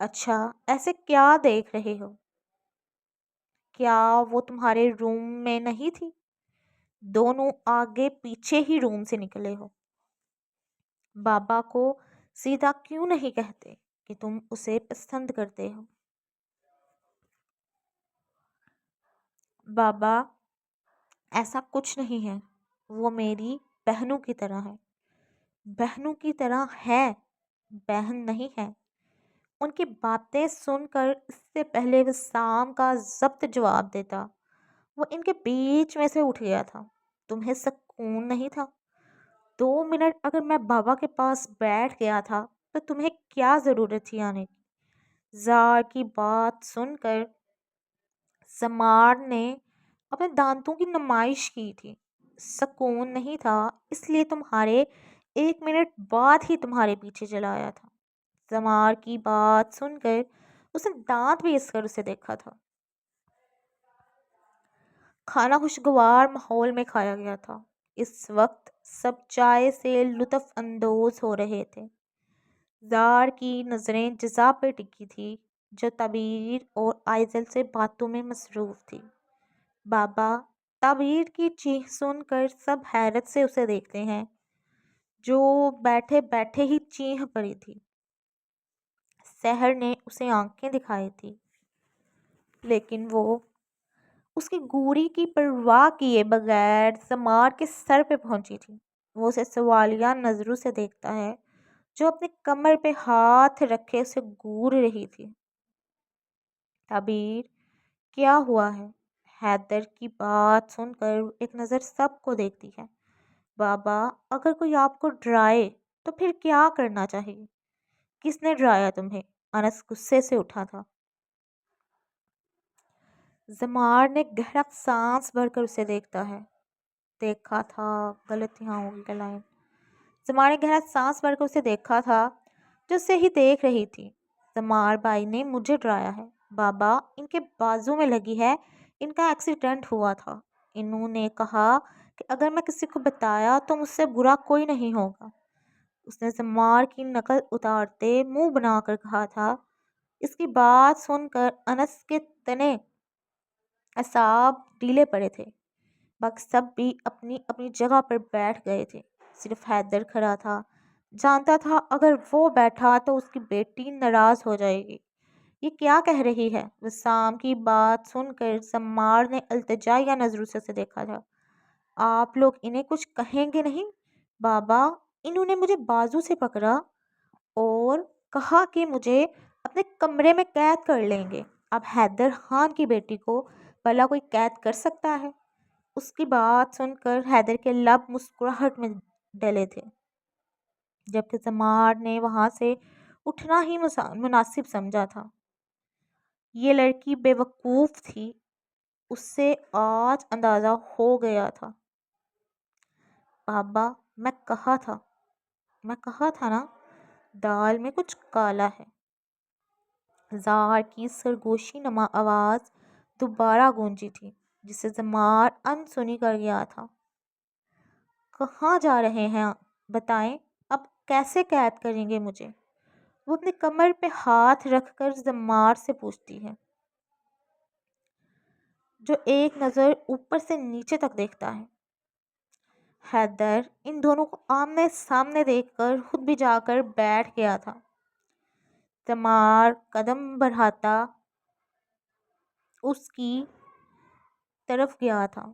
اچھا، ایسے کیا دیکھ رہے ہو؟ کیا وہ تمہارے روم میں نہیں تھی؟ دونوں آگے پیچھے ہی روم سے نکلے ہو۔ بابا کو سیدھا کیوں نہیں کہتے کہ تم اسے پسند کرتے ہو؟ بابا، ایسا کچھ نہیں ہے، وہ میری بہنوں کی طرح ہے۔ بہنوں کی طرح ہے، بہن نہیں ہے۔ ان کی باتیں سن کر اس سے پہلے وسام کا ضبط جواب دیتا، وہ ان کے بیچ میں سے اٹھ گیا تھا۔ تمہیں سکون نہیں تھا؟ 2 منٹ اگر میں بابا کے پاس بیٹھ گیا تھا تو تمہیں کیا ضرورت تھی آنے کی؟ زار کی بات سن کر سمار نے اپنے دانتوں کی نمائش کی تھی۔ سکون نہیں تھا، اس لیے تمہارے 1 منٹ بعد ہی تمہارے پیچھے چلا آیا تھا۔ سمار کی بات سن کر اس نے دانت پیس کر اسے دیکھا تھا۔ کھانا خوشگوار ماحول میں کھایا گیا تھا۔ اس وقت سب چائے سے لطف اندوز ہو رہے تھے۔ زار کی نظریں جزا پہ ٹکی تھی جو تعبیر اور آئزل سے باتوں میں مصروف تھی۔ بابا، تعبیر کی چیخ سن کر سب حیرت سے اسے دیکھتے ہیں جو بیٹھے بیٹھے ہی چیخ پڑی تھی۔ سحر نے اسے آنکھیں دکھائی تھی لیکن وہ اس کی گوری کی پرواہ کیے بغیر سمار کے سر پہ پہنچی تھی۔ وہ اسے سوالیہ نظروں سے دیکھتا ہے جو اپنی کمر پہ ہاتھ رکھے اسے گور رہی تھی۔ تعبیر، کیا ہوا ہے؟ حیدر کی بات سن کر ایک نظر سب کو دیکھتی ہے۔ بابا، اگر کوئی آپ کو ڈرائے تو پھر کیا کرنا چاہیے؟ کس نے ڈرایا تمہیں؟ انس غصے سے اٹھا تھا۔ زمار نے گہرا سانس بھر کر اسے دیکھتا ہے۔ دیکھا تھا، غلط یہاں ہوگی کہ لائن۔ زمار نے گہرا سانس بھر کر اسے دیکھا تھا جو اسے ہی دیکھ رہی تھی۔ زمار بھائی نے مجھے ڈرایا ہے۔ بابا، ان کے بازو میں لگی ہے، ان کا ایکسیڈنٹ ہوا تھا۔ انہوں نے کہا کہ اگر میں کسی کو بتایا تو مجھ سے برا کوئی نہیں ہوگا۔ اس نے زمار کی نقل اتارتے منہ بنا کر کہا تھا۔ اس کی بات سن کر انس کے تنے اعصاب ڈھیلے پڑے تھے۔ باقی سب بھی اپنی اپنی جگہ پر بیٹھ گئے تھے، صرف حیدر کھڑا تھا۔ جانتا تھا اگر وہ بیٹھا تو اس کی بیٹی ناراض ہو جائے گی۔ یہ کیا کہہ رہی ہے؟ وسام کی بات سن کر سمار نے التجائیہ نظروں سے اسے دیکھا تھا۔ آپ لوگ انہیں کچھ کہیں گے نہیں؟ بابا، انہوں نے مجھے بازو سے پکڑا اور کہا کہ مجھے اپنے کمرے میں قید کر لیں گے۔ اب حیدر خان کی بیٹی کو بھلا کوئی قید کر سکتا ہے؟ اس کی بات سن کر حیدر کے لب مسکراہٹ میں ڈلے تھے، جبکہ سمار نے وہاں سے اٹھنا ہی مناسب سمجھا تھا۔ یہ لڑکی بے وقوف تھی، اس سے آج اندازہ ہو گیا تھا۔ بابا، میں کہا تھا نا، دال میں کچھ کالا ہے۔ زار کی سرگوشی نما آواز دوبارہ گونجی تھی جسے زمار انسنی کر گیا تھا۔ کہاں جا رہے ہیں بتائیں، اب کیسے قید کریں گے مجھے؟ وہ اپنی کمر پہ ہاتھ رکھ کر زمار سے پوچھتی ہے جو ایک نظر اوپر سے نیچے تک دیکھتا ہے۔ حیدر ان دونوں کو آمنے سامنے دیکھ کر خود بھی جا کر بیٹھ گیا تھا۔ زمار قدم بڑھاتا اس کی طرف گیا تھا۔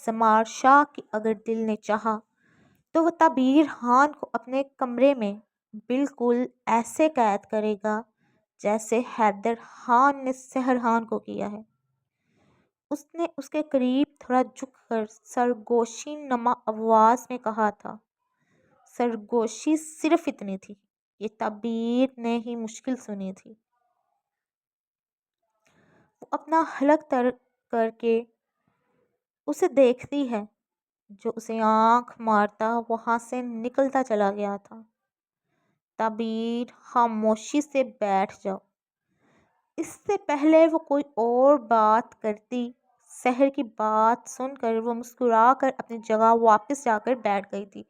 زمار شاہ کی اگر دل نے چاہا تو وہ تعبیر خان کو اپنے کمرے میں بالکل ایسے قید کرے گا جیسے حیدر خان نے سحر خان کو کیا ہے۔ اس نے اس کے قریب تھوڑا جھک کر سرگوشی نما آواز میں کہا تھا۔ سرگوشی صرف اتنی تھی، یہ تعبیر نے ہی مشکل سنی تھی۔ وہ اپنا حلق تر کر کے اسے دیکھتی ہے جو اسے آنکھ مارتا وہاں سے نکلتا چلا گیا تھا۔ تعبیر، خاموشی سے بیٹھ جاؤ۔ اس سے پہلے وہ کوئی اور بات کرتی، سحر کی بات سن کر وہ مسکرا کر اپنی جگہ واپس جا کر بیٹھ گئی تھی۔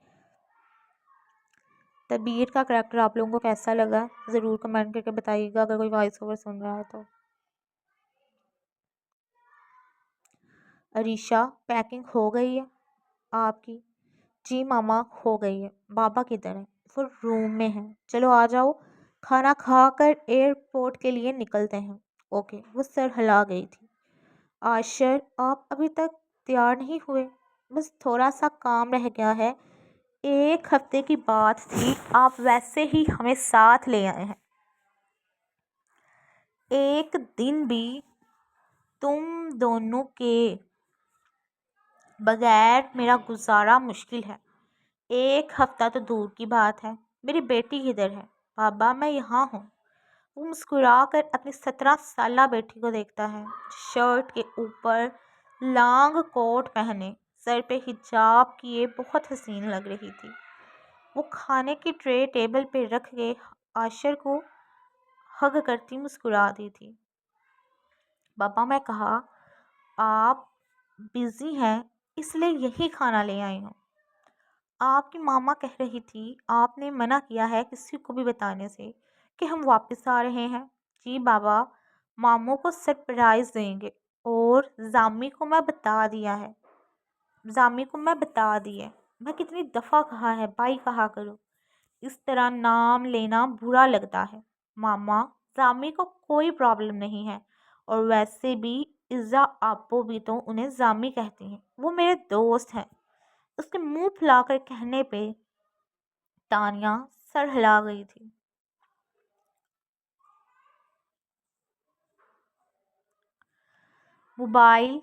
تبیر کا کریکٹر آپ لوگوں کو کیسا لگا ضرور کمنٹ کر کے بتائیے گا اگر کوئی وائس اوور سن رہا ہے تو۔ عریشہ پیکنگ ہو گئی ہے آپ کی؟ جی ماما ہو گئی ہے۔ بابا کدھر ہے؟ وہ روم میں ہے۔ چلو آ جاؤ، کھانا کھا کر ایئرپورٹ کے لیے نکلتے ہیں۔ اوکے۔ وہ سر ہلا گئی تھی۔ عاشر آپ ابھی تک تیار نہیں ہوئے؟ بس تھوڑا سا کام رہ گیا ہے۔ 1 ہفتے کی بات تھی، آپ ویسے ہی ہمیں ساتھ لے آئے ہیں۔ ایک دن بھی تم دونوں کے بغیر میرا گزارا مشکل ہے۔ 1 ہفتہ تو دور کی بات ہے۔ میری بیٹی کدھر ہے؟ بابا میں یہاں ہوں۔ وہ مسکرا کر اپنی 17 سالہ بیٹی کو دیکھتا ہے، جو شرٹ کے اوپر لانگ کوٹ پہنے سر پہ حجاب کیے بہت حسین لگ رہی تھی۔ وہ کھانے کی ٹرے ٹیبل پہ رکھ کے عاشر کو ہگ کرتی مسکرا دی تھی۔ بابا میں کہا آپ بزی ہیں اس لیے یہی کھانا لے آئی ہوں۔ آپ کی ماما کہہ رہی تھی آپ نے منع کیا ہے کسی کو بھی بتانے سے کہ ہم واپس آ رہے ہیں۔ جی بابا، ماموں کو سرپرائز دیں گے اور زامی کو میں بتا دیا ہے۔ میں کتنی دفعہ کہا ہے بائی کہا کرو، اس طرح نام لینا برا لگتا ہے۔ ماما زامی کو کوئی پرابلم نہیں ہے، اور ویسے بھی عزا آپو بھی تو انہیں زامی کہتی ہیں، وہ میرے دوست ہیں۔ اس کے منہ پھلا کر کہنے پہ تانیہ سر ہلا گئی تھی۔ موبائل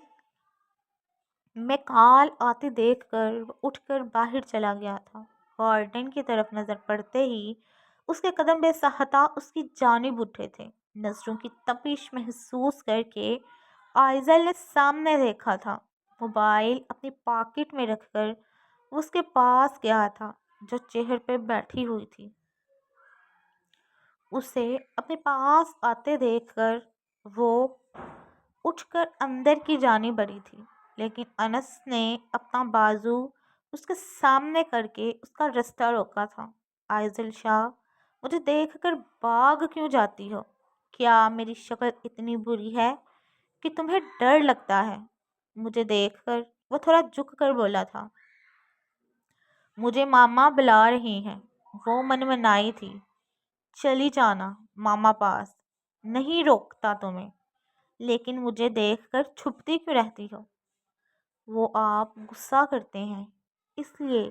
میں کال آتے دیکھ کر وہ اٹھ کر باہر چلا گیا تھا۔ گارڈن کی طرف نظر پڑتے ہی اس کے قدم بے ساختہ اس کی جانب اٹھے تھے۔ نظروں کی تپش محسوس کر کے آئزل نے سامنے دیکھا تھا۔ موبائل اپنی پاکٹ میں رکھ کر وہ اس کے پاس گیا تھا جو چیئر پہ بیٹھی ہوئی تھی۔ اسے اپنے پاس آتے دیکھ کر وہ اٹھ کر اندر کی جانب بڑھی تھی، لیکن انس نے اپنا بازو اس کے سامنے کر کے اس کا رستہ روکا تھا۔ آئزل شاہ، مجھے دیکھ کر بھاگ کیوں جاتی ہو؟ کیا میری شکل اتنی بری ہے کہ تمہیں ڈر لگتا ہے؟ مجھے دیکھ کر وہ تھوڑا جھک کر بولا تھا۔ مجھے ماما بلا رہی ہیں۔ وہ منمنائی تھی۔ چلی جانا ماما پاس، نہیں روکتا تمہیں، لیکن مجھے دیکھ کر چھپتی کیوں رہتی ہو؟ وہ آپ غصہ کرتے ہیں اس لیے۔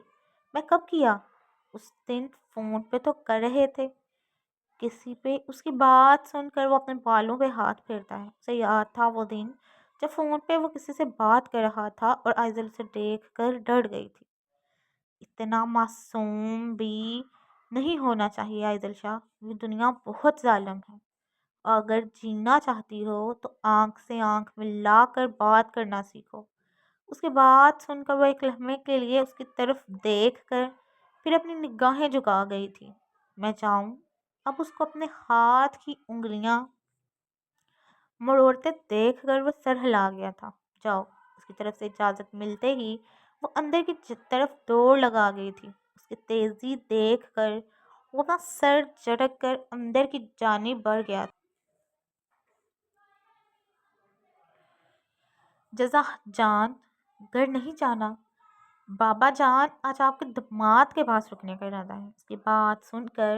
میں کب کیا؟ اس دن فون پہ تو کر رہے تھے کسی پہ۔ اس کی بات سن کر وہ اپنے بالوں پہ ہاتھ پھیرتا ہے۔ اسے یاد تھا وہ دن جب فون پہ وہ کسی سے بات کر رہا تھا اور آئزل سے دیکھ کر ڈر گئی تھی۔ اتنا معصوم بھی نہیں ہونا چاہیے آئزل شاہ، یہ دنیا بہت ظالم ہے۔ اگر جینا چاہتی ہو تو آنکھ سے آنکھ ملا کر بات کرنا سیکھو۔ اس کی بات سن کر وہ ایک لمحے کے لیے اس کی طرف دیکھ کر پھر اپنی نگاہیں جھکا گئی تھی۔ میں جاؤں؟ اب اس کو اپنے ہاتھ کی انگلیاں مروڑتے دیکھ کر وہ سر ہلا گیا تھا۔ جاؤ۔ اس کی طرف سے اجازت ملتے ہی وہ اندر کی طرف دوڑ لگا گئی تھی۔ اس کی تیزی دیکھ کر وہ اپنا سر جھٹک کر اندر کی جانب بڑھ گیا تھا۔ جزا جان، گھر نہیں جانا؟ بابا جان، آج آپ کے داماد کے پاس رکنے کا ارادہ ہے۔ اس کی بات سن کر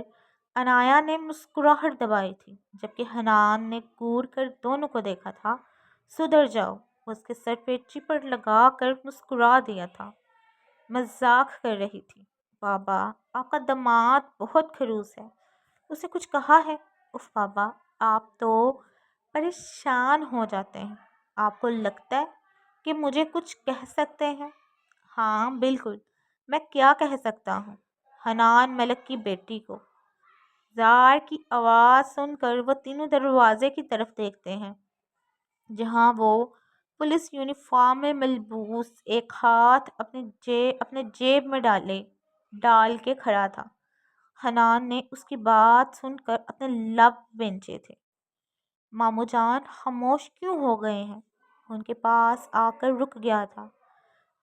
عنایا نے مسکراہٹ دبائی تھی، جبکہ حنان نے گور کر دونوں کو دیکھا تھا۔ سدھر جاؤ، وہ اس کے سر پہ چپڑ لگا کر مسکرا دیا تھا۔ مذاق کر رہی تھی۔ بابا، آپ کا داماد بہت خڑوس ہے، اسے کچھ کہا ہے؟ اف بابا، آپ تو پریشان ہو جاتے ہیں۔ آپ کو لگتا ہے کہ مجھے کچھ کہہ سکتے ہیں؟ ہاں بالکل، میں کیا کہہ سکتا ہوں؟ حنان ملک کی بیٹی کو۔ زار کی آواز سن کر وہ تینوں دروازے کی طرف دیکھتے ہیں، جہاں وہ پولیس یونیفارم میں ملبوس ایک ہاتھ اپنے جیب میں ڈال کے کھڑا تھا۔ حنان نے اس کی بات سن کر اپنے لب وینچے تھے۔ ماموں جان خاموش کیوں ہو گئے ہیں؟ ان کے پاس آ کر رک گیا تھا۔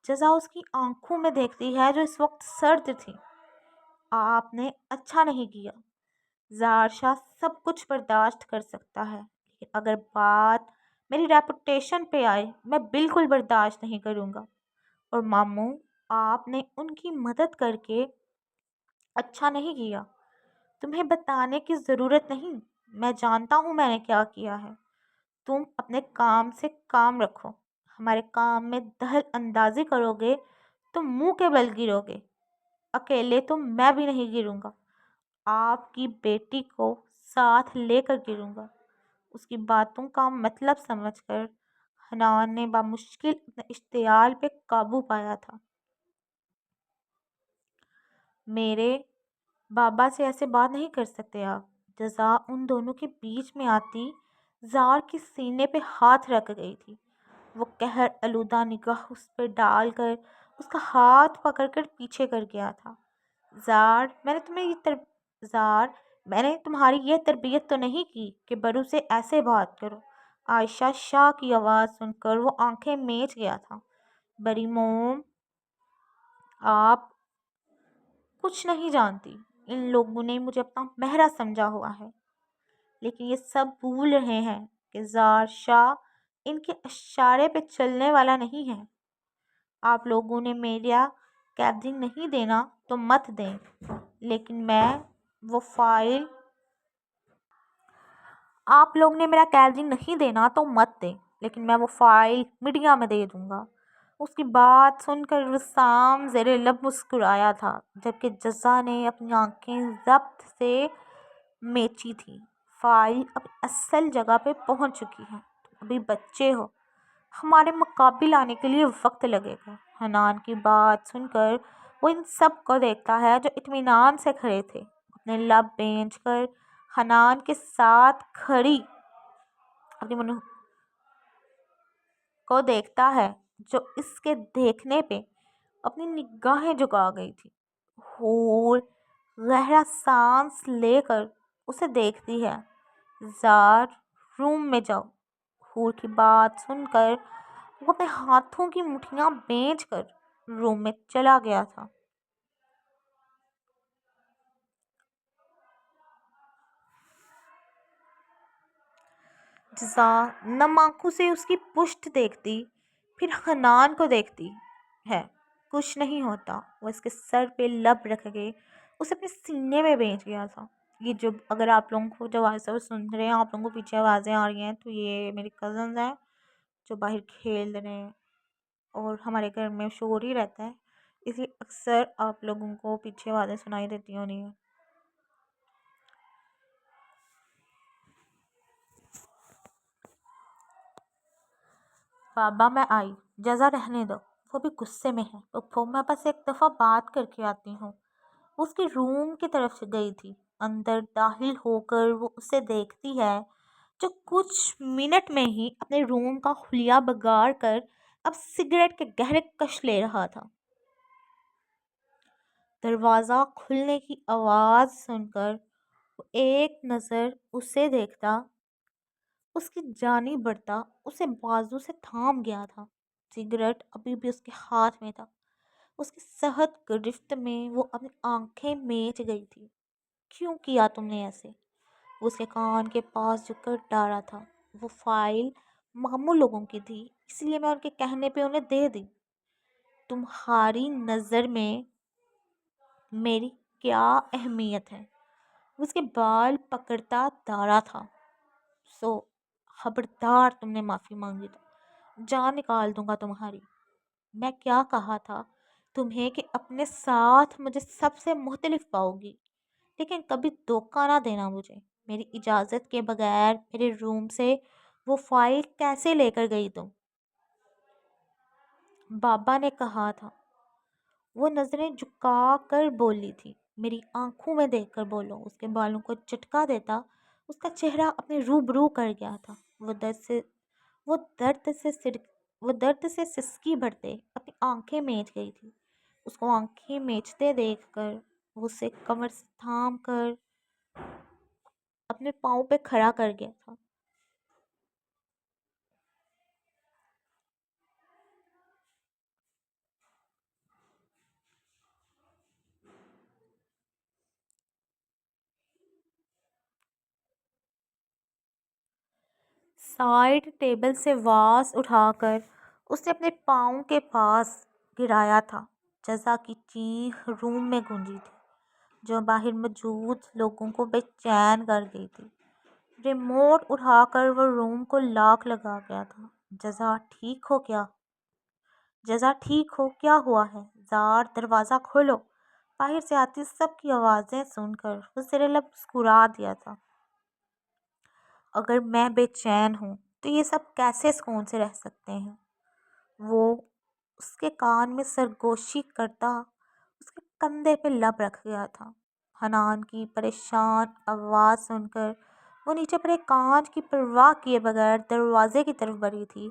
جزا اس کی آنکھوں میں دیکھتی ہے جو اس وقت سرد تھی۔ آپ نے اچھا نہیں کیا۔ زار شاہ سب کچھ برداشت کر سکتا ہے، لیکن اگر بات میری ریپوٹیشن پہ آئے میں بالکل برداشت نہیں کروں گا۔ اور ماموں، آپ نے ان کی مدد کر کے اچھا نہیں کیا۔ تمہیں بتانے کی ضرورت نہیں، میں جانتا ہوں میں نے کیا کیا ہے۔ تم اپنے کام سے کام رکھو۔ ہمارے کام میں دخل اندازی کرو گے تو منہ کے بل گرو گے۔ اکیلے تو میں بھی نہیں گروں گا، آپ کی بیٹی کو ساتھ لے کر گروں گا۔ اس کی باتوں کا مطلب سمجھ کر حنان نے بامشکل اپنے اشتعال پہ قابو پایا تھا۔ میرے بابا سے ایسے بات نہیں کر سکتے آپ۔ جزا ان دونوں کے بیچ میں آتی زار کے سینے پہ ہاتھ رکھ گئی تھی۔ وہ قہر آلودہ نگاہ اس پہ ڈال کر اس کا ہاتھ پکڑ کر پیچھے کر گیا تھا۔ زار، میں نے تمہاری یہ تربیت تو نہیں کی کہ برو سے ایسے بات کرو۔ عائشہ شاہ کی آواز سن کر وہ آنکھیں میچ گیا تھا۔ بری موم، آپ کچھ نہیں جانتی۔ ان لوگوں نے مجھے اپنا مہرا سمجھا ہوا ہے، لیکن یہ سب بھول رہے ہیں کہ زار شاہ ان کے اشارے پہ چلنے والا نہیں ہے۔ آپ لوگوں نے میرا قبضہ نہیں دینا تو مت دیں، لیکن میں وہ فائل آپ لوگ نے میرا قبضہ نہیں دینا تو مت دیں، لیکن میں وہ فائل میڈیا میں دے دوں گا۔ اس کی بات سن کر وسام زیر لب مسکرایا تھا، جبکہ جزا نے اپنی آنکھیں ضبط سے میچی تھیں۔ فائل اب اصل جگہ پہ پہنچ چکی ہے، تم ابھی بچے ہو، ہمارے مقابل آنے کے لیے وقت لگے گا۔ حنان کی بات سن کر وہ ان سب کو دیکھتا ہے جو اطمینان سے کھڑے تھے، اپنے لب بھینچ کر حنان کے ساتھ کھڑی اپنی منہ کو دیکھتا ہے، جو اس کے دیکھنے پہ اپنی نگاہیں جھکا گئی تھی۔ حور گہرا سانس لے کر اسے دیکھتی ہے۔ زار، روم میں جاؤ۔ حور کی بات سن کر وہ اپنے ہاتھوں کی مٹھیاں بھینچ کر روم میں چلا گیا تھا۔ جزا نم آنکھوں سے اس کی پشت دیکھتی، پھر حنان کو دیکھتی ہے۔ کچھ نہیں ہوتا۔ وہ اس کے سر پہ لب رکھ کے اسے اپنے سینے میں بھیج گیا تھا۔ یہ جو اگر آپ لوگوں کو جو آواز سن رہے ہیں، آپ لوگوں کو پیچھے آوازیں آ رہی ہیں، تو یہ میری کزنز ہیں جو باہر کھیل رہے ہیں، اور ہمارے گھر میں شور ہی رہتا ہے، اس لیے اکثر آپ لوگوں کو پیچھے آوازیں سنائی دیتی ہونی ہیں۔ بابا میں آئی، جزا رہنے دو، وہ بھی غصے میں ہے۔ پپھو، میں بس ایک دفعہ بات کر کے آتی ہوں۔ وہ اس کے روم کی طرف سے گئی تھی۔ اندر داخل ہو کر وہ اسے دیکھتی ہے جو کچھ منٹ میں ہی اپنے روم کا حلیہ بگاڑ کر اب سگریٹ کے گہرے کش لے رہا تھا۔ دروازہ کھلنے کی آواز سن کر وہ ایک نظر اسے دیکھتا، اس کی جانب بڑھتا، اسے بازو سے تھام گیا تھا۔ سگریٹ ابھی بھی اس کے ہاتھ میں تھا۔ اس کی صحت گرفت میں وہ اپنی آنکھیں میچ گئی تھی۔ کیوں کیا تم نے ایسے؟ وہ اس کے کان کے پاس جھک کر ڈارا تھا۔ وہ فائل ماموں لوگوں کی تھی، اس لیے میں ان کے کہنے پہ انہیں دے دی۔ تمہاری نظر میں میری کیا اہمیت ہے؟ وہ اس کے بال پکڑتا ڈارا تھا۔ سو خبردار تم نے معافی مانگی تو جان نکال دوں گا تمہاری۔ میں کیا کہا تھا تمہیں کہ اپنے ساتھ مجھے سب سے مختلف پاؤ گی، لیکن کبھی دھوکہ نہ دینا مجھے۔ میری اجازت کے بغیر میرے روم سے وہ فائل کیسے لے کر گئی تم؟ بابا نے کہا تھا۔ وہ نظریں جھکا کر بولی تھی۔ میری آنکھوں میں دیکھ کر بولو۔ اس کے بالوں کو جھٹکا دیتا اس کا چہرہ اپنے روبرو کر گیا تھا۔ وہ درد سے سسکی بھرتے اپنی آنکھیں میچ گئی تھی۔ اس کو آنکھیں میچتے دیکھ کر وہ اسے کمر سے تھام کر اپنے پاؤں پہ کھڑا کر گیا تھا۔ سائڈ ٹیبل سے واس اٹھا کر اس نے اپنے پاؤں کے پاس گرایا تھا۔ جزا کی چیخ روم میں گونجی تھی جو باہر موجود لوگوں کو بے چین کر گئی تھی۔ ریموٹ اٹھا کر وہ روم کو لاک لگا گیا تھا۔ جزا ٹھیک ہو کیا؟ جزا ٹھیک ہو کیا ہوا ہے؟ زار دروازہ کھولو۔ باہر سے آتی سب کی آوازیں سن کر وہ زیر لب مسکرا دیا تھا۔ اگر میں بے چین ہوں تو یہ سب کیسے سکون سے رہ سکتے ہیں؟ وہ اس کے کان میں سرگوشی کرتا اس کے کندھے پہ لب رکھ گیا تھا۔ حنان کی پریشان آواز سن کر وہ نیچے پڑے کانچ کی پرواہ کیے بغیر دروازے کی طرف بڑھی تھی۔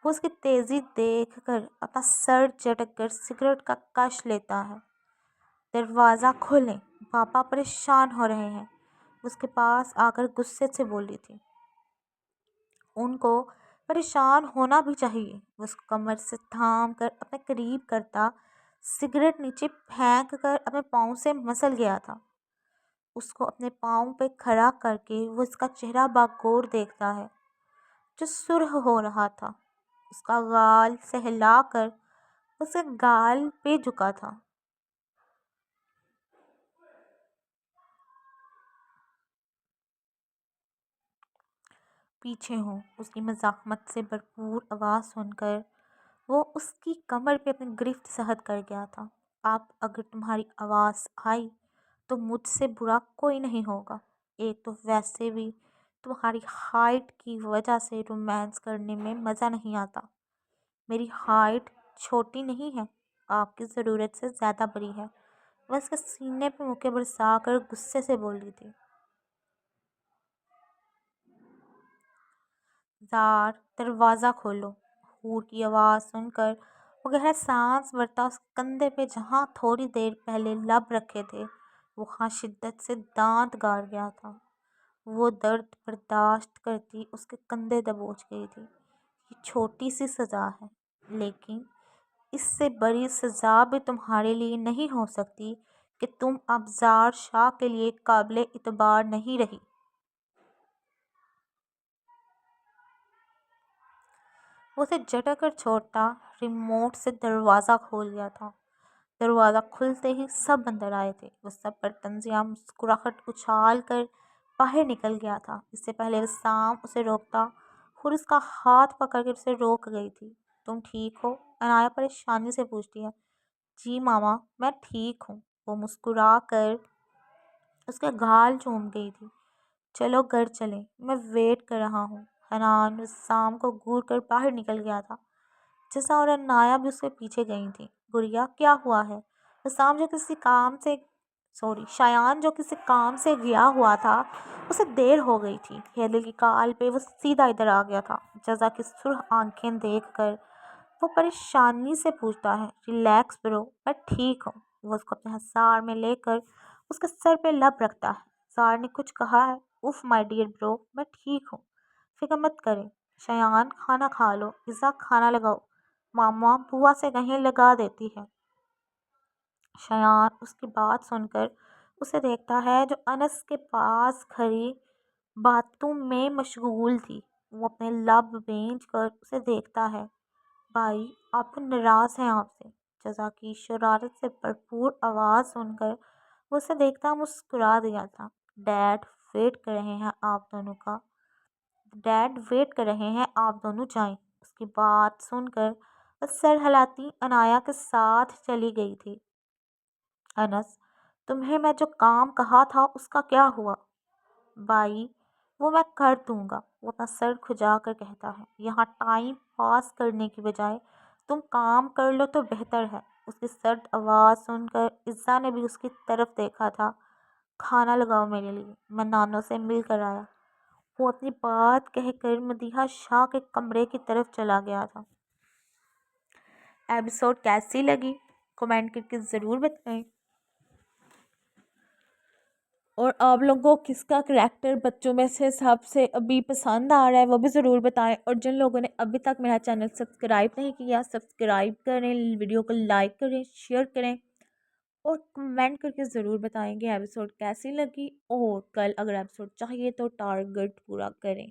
وہ اس کی تیزی دیکھ کر اپنا سر جھٹک کر سگریٹ کا کش لیتا ہے۔ دروازہ کھولیں، پاپا پریشان ہو رہے ہیں، اس کے پاس آ کر غصے سے بولی تھی۔ ان کو پریشان ہونا بھی چاہیے، وہ اس کو کمر سے تھام کر اپنے قریب کرتا سگریٹ نیچے پھینک کر اپنے پاؤں سے مسل گیا تھا۔ اس کو اپنے پاؤں پہ کھڑا کر کے وہ اس کا چہرہ باغور دیکھتا ہے جو سرخ ہو رہا تھا۔ اس کا گال سہلا کر اس کے گال پہ جھکا تھا۔ پیچھے ہوں اس کی مزاحمت سے بھرپور آواز سن کر وہ اس کی کمر پہ اپنی گرفت سہد کر گیا تھا۔ اب اگر تمہاری آواز آئی تو مجھ سے برا کوئی نہیں ہوگا۔ ایک تو ویسے بھی تمہاری ہائٹ کی وجہ سے رومانس کرنے میں مزہ نہیں آتا۔ میری ہائٹ چھوٹی نہیں ہے، آپ کی ضرورت سے زیادہ بڑی ہے، وہ اس کے سینے پہ مکے برسا کر غصے سے بولی تھی۔ زار دروازہ کھولو۔ حور کی آواز سن کر وہ گہرا سانس بھرتا اس کندھے پہ جہاں تھوڑی دیر پہلے لب رکھے تھے وہاں شدت سے دانت گاڑ گیا تھا۔ وہ درد برداشت کرتی اس کے کندھے دبوچ گئی تھی۔ یہ چھوٹی سی سزا ہے، لیکن اس سے بڑی سزا بھی تمہارے لیے نہیں ہو سکتی کہ تم اب زار شاہ کے لیے قابل اعتبار نہیں رہی۔ وہ اسے جھٹک کر چھوڑتا ریموٹ سے دروازہ کھول دیا تھا۔ دروازہ کھلتے ہی سب اندر آئے تھے۔ وہ سب پر طنزیہ مسکراہٹ اچھال کر باہر نکل گیا تھا۔ اس سے پہلے وہ سام اسے روکتا اور اس کا ہاتھ پکڑ کر اسے روک گئی تھی۔ تم ٹھیک ہو؟ عنایہ پریشانی سے پوچھتی ہے۔ جی ماما، میں ٹھیک ہوں، وہ مسکرا کر اس کے گال چوم گئی تھی۔ چلو گھر چلیں، میں ویٹ کر رہا ہوں۔ حنان سام کو گھور کر باہر نکل گیا تھا۔ جزا اور عنایہ بھی اس کے پیچھے گئی تھیں۔ گڑیا کیا ہوا ہے؟ شایان جو کسی کام سے گیا ہوا تھا، اسے دیر ہو گئی تھی۔ ہیدل کی کال پہ وہ سیدھا ادھر آ گیا تھا۔ جزا کی سرخ آنکھیں دیکھ کر وہ پریشانی سے پوچھتا ہے۔ ریلیکس برو، میں ٹھیک ہوں۔ وہ اس کو اپنے ہثار میں لے کر اس کے سر پہ لب رکھتا ہے۔ زار نے کچھ کہا ہے؟ اف مائی ڈیئر برو، میں ٹھیک ہوں، فکر مت کریں۔ شایان کھانا کھا لو، عزا کھانا لگاؤ، ماما بوا سے کہیں لگا دیتی ہے۔ شایان اس کی بات سن کر اسے دیکھتا ہے جو انس کے پاس کھڑی باتوں میں مشغول تھی۔ وہ اپنے لب بھینچ کر اسے دیکھتا ہے۔ بھائی آپ ناراض ہیں آپ سے؟ جزا کی شرارت سے بھرپور آواز سن کر وہ اسے دیکھتا مسکرا دیا تھا۔ ڈیڈ ویٹ کر رہے ہیں آپ دونوں جائیں۔ اس کی بات سن کر وہ سر ہلاتی عنایہ کے ساتھ چلی گئی تھی۔ انس، تمہیں میں جو کام کہا تھا اس کا کیا ہوا؟ بھائی وہ میں کر دوں گا، وہ اپنا سر کھجا کر کہتا ہے۔ یہاں ٹائم پاس کرنے کی بجائے تم کام کر لو تو بہتر ہے۔ اس کی سرد آواز سن کر عزا نے بھی اس کی طرف دیکھا تھا۔ کھانا لگاؤ میرے لیے، میں نانو سے مل کر آیا۔ وہ اپنی بات کہہ کر مدیحہ شاہ کے کمرے کی طرف چلا گیا تھا۔ ایپیسوڈ کیسی لگی کمنٹ کر کے ضرور بتائیں، اور آپ لوگوں کو کس کا کریکٹر بچوں میں سے سب سے ابھی پسند آ رہا ہے وہ بھی ضرور بتائیں، اور جن لوگوں نے ابھی تک میرا چینل سبسکرائب نہیں کیا سبسکرائب کریں، ویڈیو کو لائک کریں، شیئر کریں اور کمنٹ کر کے ضرور بتائیں کہ ایپیسوڈ کیسی لگی، اور کل اگر ایپیسوڈ چاہیے تو ٹارگٹ پورا کریں۔